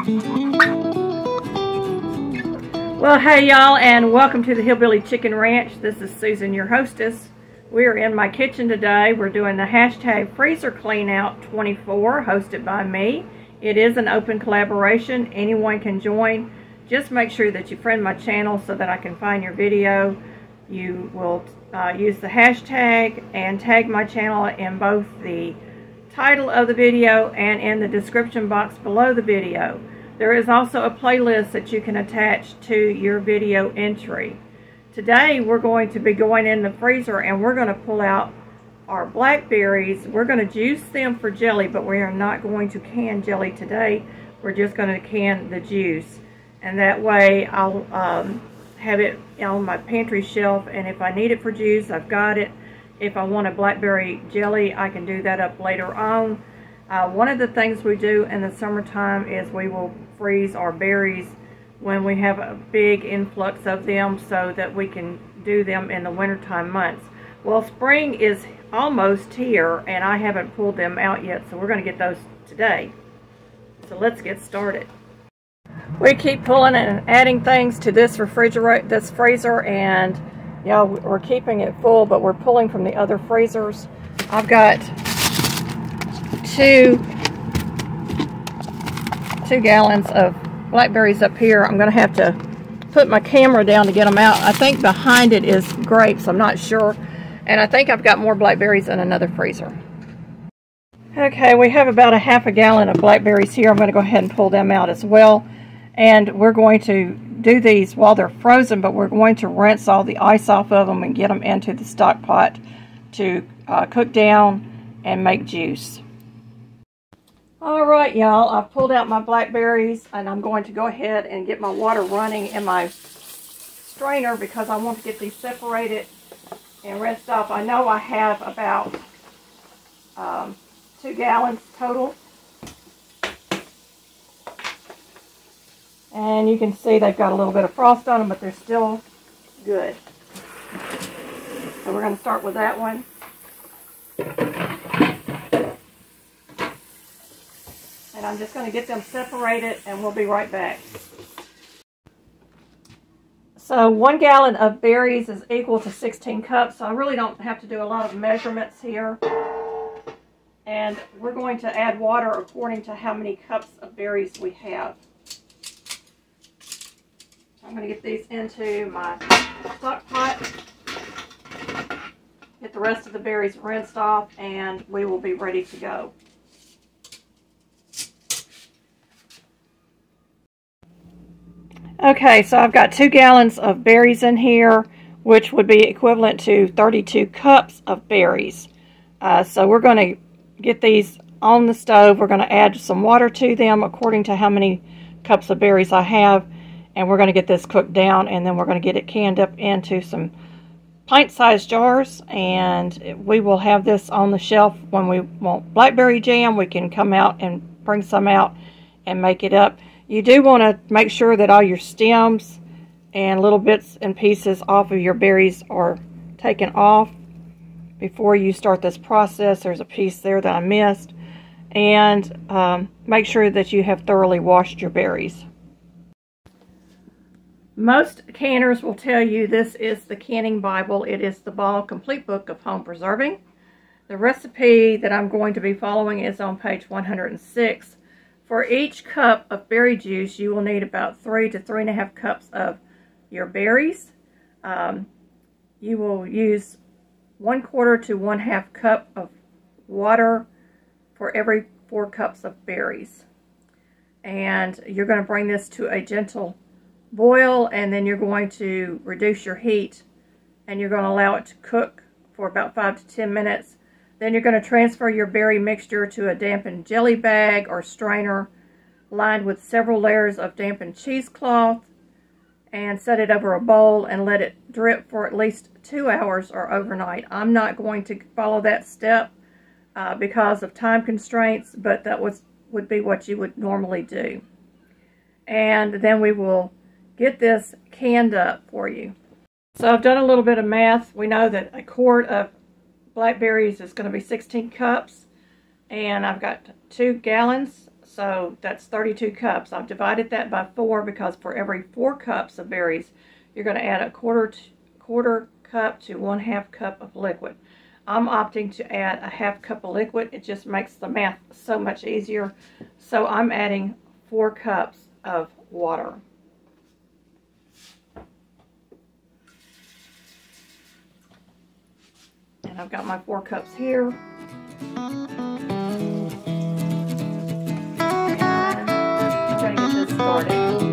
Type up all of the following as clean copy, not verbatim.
Well, hey y'all, and welcome to the Hillbilly Chicken Ranch. This is Susan, your hostess. We're in my kitchen today. We're doing the hashtag Freezer Cleanout 24, hosted by me. It is an open collaboration. Anyone can join. Just make sure that you friend my channel so that I can find your video. You will use the hashtag and tag my channel in both the title of the video and in the description box below the video. There is also a playlist that you can attach to your video entry. Today we're going to be going in the freezer and we're going to pull out our blackberries. We're going to juice them for jelly, but we are not going to can jelly today. We're just going to can the juice. And that way I'll have it on my pantry shelf, and if I need it for juice, I've got it. If I want a blackberry jelly, I can do that up later on. One of the things we do in the summertime is we will freeze our berries when we have a big influx of them so that we can do them in the wintertime months. Well, spring is almost here and I haven't pulled them out yet, so we're going to get those today. So let's get started. We keep pulling and adding things to this freezer, and yeah, we're keeping it full, but we're pulling from the other freezers. I've got two gallons of blackberries up here. I'm going to have to put my camera down to get them out. I think behind it is grapes. I'm not sure. And I think I've got more blackberries in another freezer. Okay, we have about a half a gallon of blackberries here. I'm going to go ahead and pull them out as well. And we're going to do these while they're frozen, but we're going to rinse all the ice off of them and get them into the stock pot to cook down and make juice. Alright y'all, I've pulled out my blackberries and I'm going to go ahead and get my water running in my strainer because I want to get these separated and rinsed off. I know I have about 2 gallons total. And you can see they've got a little bit of frost on them, but they're still good. So we're going to start with that one. And I'm just going to get them separated and we'll be right back. So 1 gallon of berries is equal to 16 cups, so I really don't have to do a lot of measurements here. And we're going to add water according to how many cups of berries we have. I'm going to get these into my stock pot, get the rest of the berries rinsed off, and we will be ready to go. Okay, so I've got 2 gallons of berries in here, which would be equivalent to 32 cups of berries. So we're going to get these on the stove. We're going to add some water to them according to how many cups of berries I have. And we're going to get this cooked down, and then we're going to get it canned up into some pint-sized jars. And we will have this on the shelf when we want blackberry jam. We can come out and bring some out and make it up. You do want to make sure that all your stems and little bits and pieces off of your berries are taken off before you start this process. There's a piece there that I missed. And make sure that you have thoroughly washed your berries. Most canners will tell you this is the canning Bible. It is the Ball Complete Book of Home Preserving. The recipe that I'm going to be following is on page 106. For each cup of berry juice, you will need about 3 to 3.5 cups of your berries. You will use 1/4 to 1/2 cup of water for every 4 cups of berries. And you're going to bring this to a gentle boil, and then you're going to reduce your heat and you're going to allow it to cook for about 5 to 10 minutes. Then you're going to transfer your berry mixture to a dampened jelly bag or strainer lined with several layers of dampened cheesecloth, and set it over a bowl and let it drip for at least 2 hours or overnight. I'm not going to follow that step because of time constraints, but that would be what you would normally do. And then we will get this canned up for you. So I've done a little bit of math. We know that a quart of blackberries is going to be 16 cups, and I've got 2 gallons, So that's 32 cups. I've divided that by 4 because for every 4 cups of berries, you're going to add a quarter cup to 1/2 cup of liquid. I'm opting to add a 1/2 cup of liquid. It just makes the math so much easier. So I'm adding 4 cups of water. And I've got my 4 cups here. And I'm going to get this started.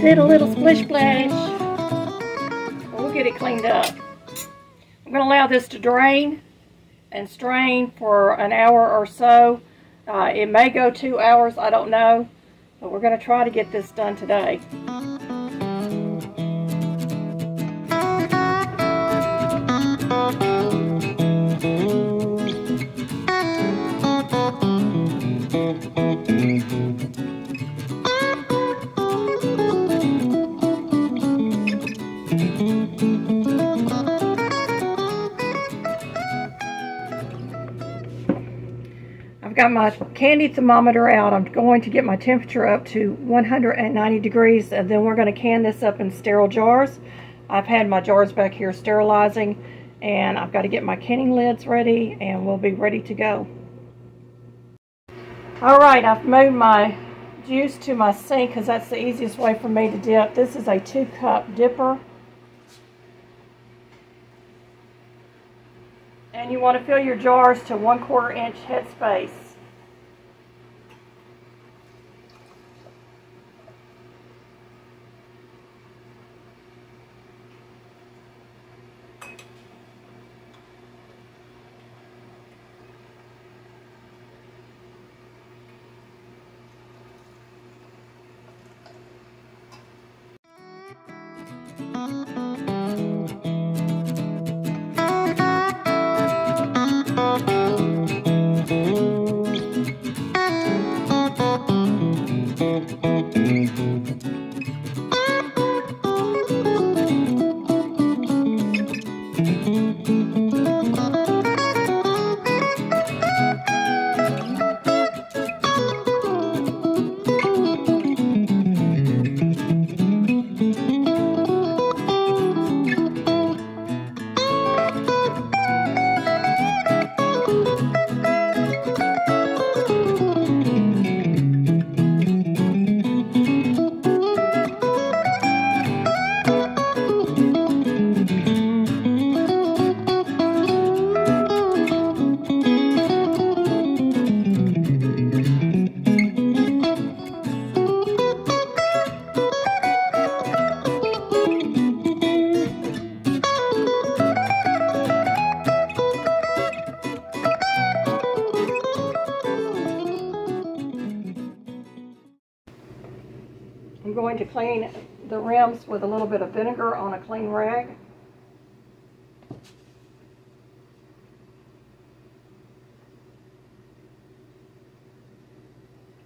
Did a little splish splash. We'll get it cleaned up. I'm going to allow this to drain and strain for an hour or so. It may go 2 hours, I don't know, but we're going to try to get this done today. I've got my candy thermometer out. I'm going to get my temperature up to 190 degrees, and then we're going to can this up in sterile jars. I've had my jars back here sterilizing, and I've got to get my canning lids ready, and we'll be ready to go. Alright, I've moved my juice to my sink because that's the easiest way for me to dip. This is a 2-cup dipper. And you want to fill your jars to 1/4 inch headspace. I'm going to clean the rims with a little bit of vinegar on a clean rag.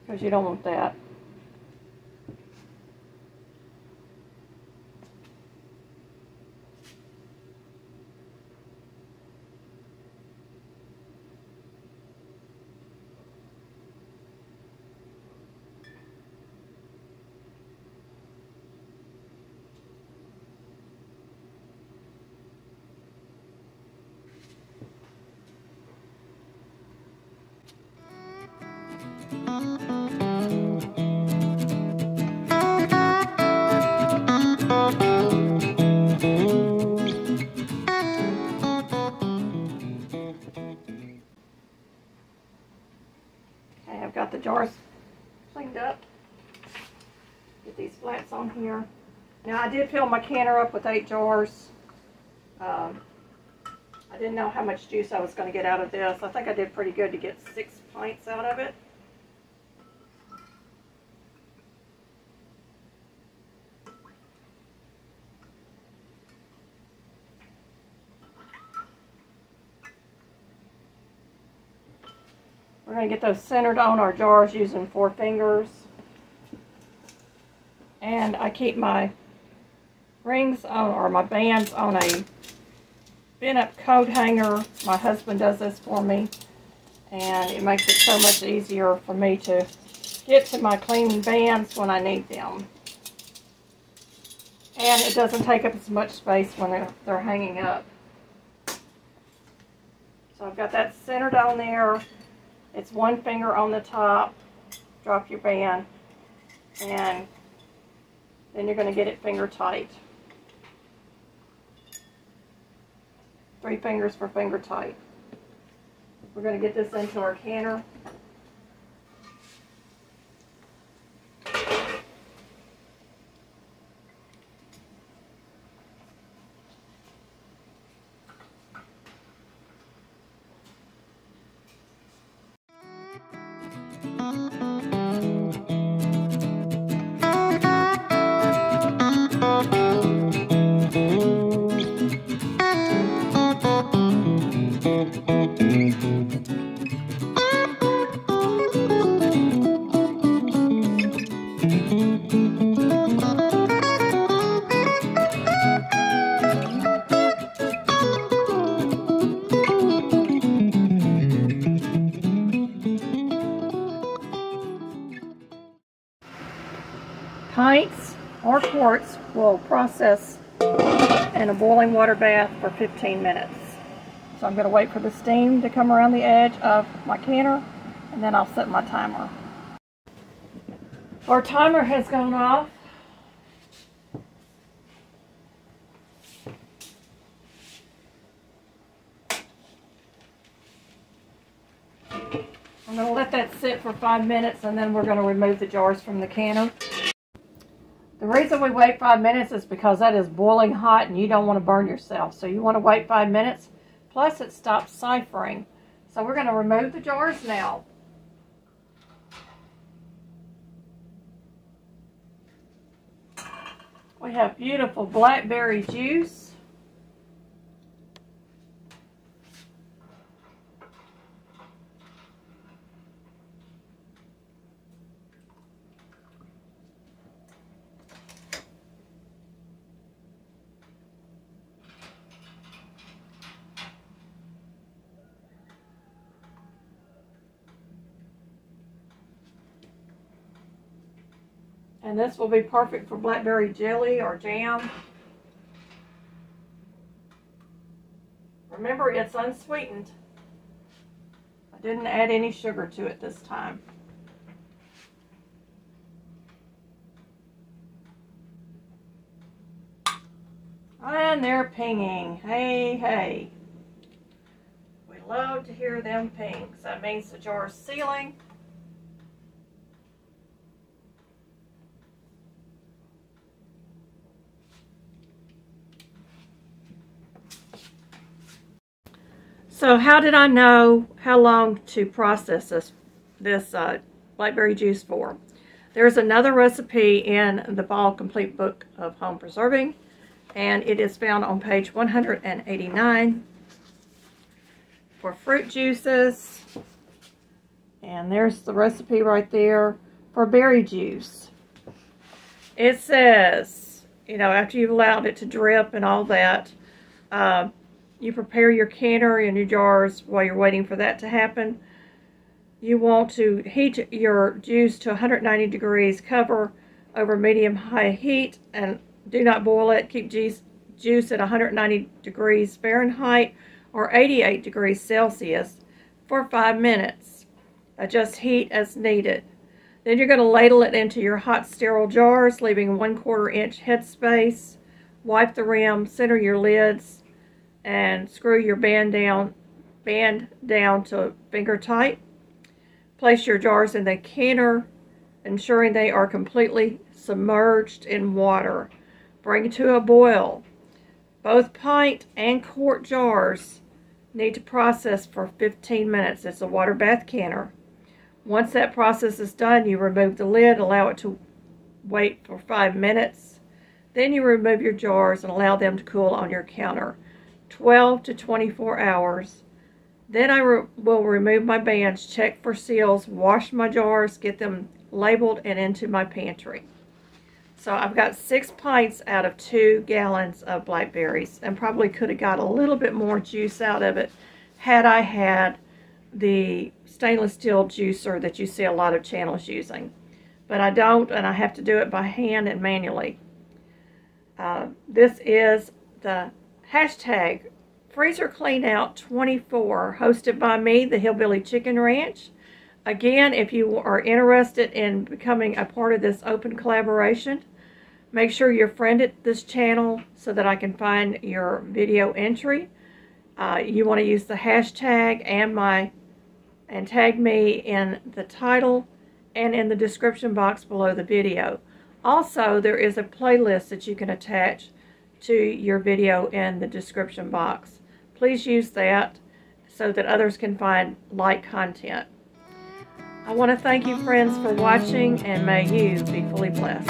Because you don't want that. I've got the jars cleaned up. Get these flats on here. Now I did fill my canner up with 8 jars. I didn't know how much juice I was going to get out of this. I think I did pretty good to get 6 pints out of it. We're going to get those centered on our jars using 4 fingers. And I keep my rings on, or my bands on a bent up coat hanger. My husband does this for me. And it makes it so much easier for me to get to my cleaning bands when I need them. And it doesn't take up as much space when they're hanging up. So I've got that centered on there. It's 1 finger on the top. Drop your band. And then you're going to get it finger tight. 3 fingers for finger tight. We're going to get this into our canner. Pints or quarts will process in a boiling water bath for 15 minutes. So I'm going to wait for the steam to come around the edge of my canner, and then I'll set my timer. Our timer has gone off. I'm going to let that sit for 5 minutes, and then we're going to remove the jars from the canner. The reason we wait 5 minutes is because that is boiling hot and you don't want to burn yourself. So you want to wait 5 minutes, plus it stops ciphering. So we're going to remove the jars now. We have beautiful blackberry juice. And this will be perfect for blackberry jelly or jam. Remember, it's unsweetened. I didn't add any sugar to it this time. And they're pinging. Hey, hey. We love to hear them ping. So that means the jar is sealing. So how did I know how long to process this blackberry juice for? There's another recipe in the Ball Complete Book of Home Preserving, and it is found on page 189 for fruit juices. And there's the recipe right there for berry juice. It says, you know, after you've allowed it to drip and all that, you prepare your canner and your jars while you're waiting for that to happen. You want to heat your juice to 190 degrees, cover over medium-high heat, and do not boil it. Keep juice at 190 degrees Fahrenheit or 88 degrees Celsius for 5 minutes. Adjust heat as needed. Then you're going to ladle it into your hot sterile jars, leaving 1/4 inch headspace. Wipe the rim, center your lids, and screw your band down to finger tight. Place your jars in the canner, ensuring they are completely submerged in water. Bring to a boil. Both pint and quart jars need to process for 15 minutes. It's a water bath canner. Once that process is done, you remove the lid, allow it to wait for 5 minutes. Then you remove your jars and allow them to cool on your counter, 12 to 24 hours. Then I will remove my bands, check for seals, wash my jars, get them labeled and into my pantry. So I've got 6 pints out of 2 gallons of blackberries, and probably could have got a little bit more juice out of it had I had the stainless steel juicer that you see a lot of channels using. But I don't, and I have to do it by hand and manually. This is the hashtag Freezer Cleanout 24, hosted by me, the Hillbilly Chicken Ranch. Again, if you are interested in becoming a part of this open collaboration, make sure you're friended this channel so that I can find your video entry. You want to use the hashtag and tag me in the title and in the description box below the video. Also, there is a playlist that you can attach to your video in the description box. Please use that so that others can find like content. I want to thank you, friends, for watching, and may you be fully blessed.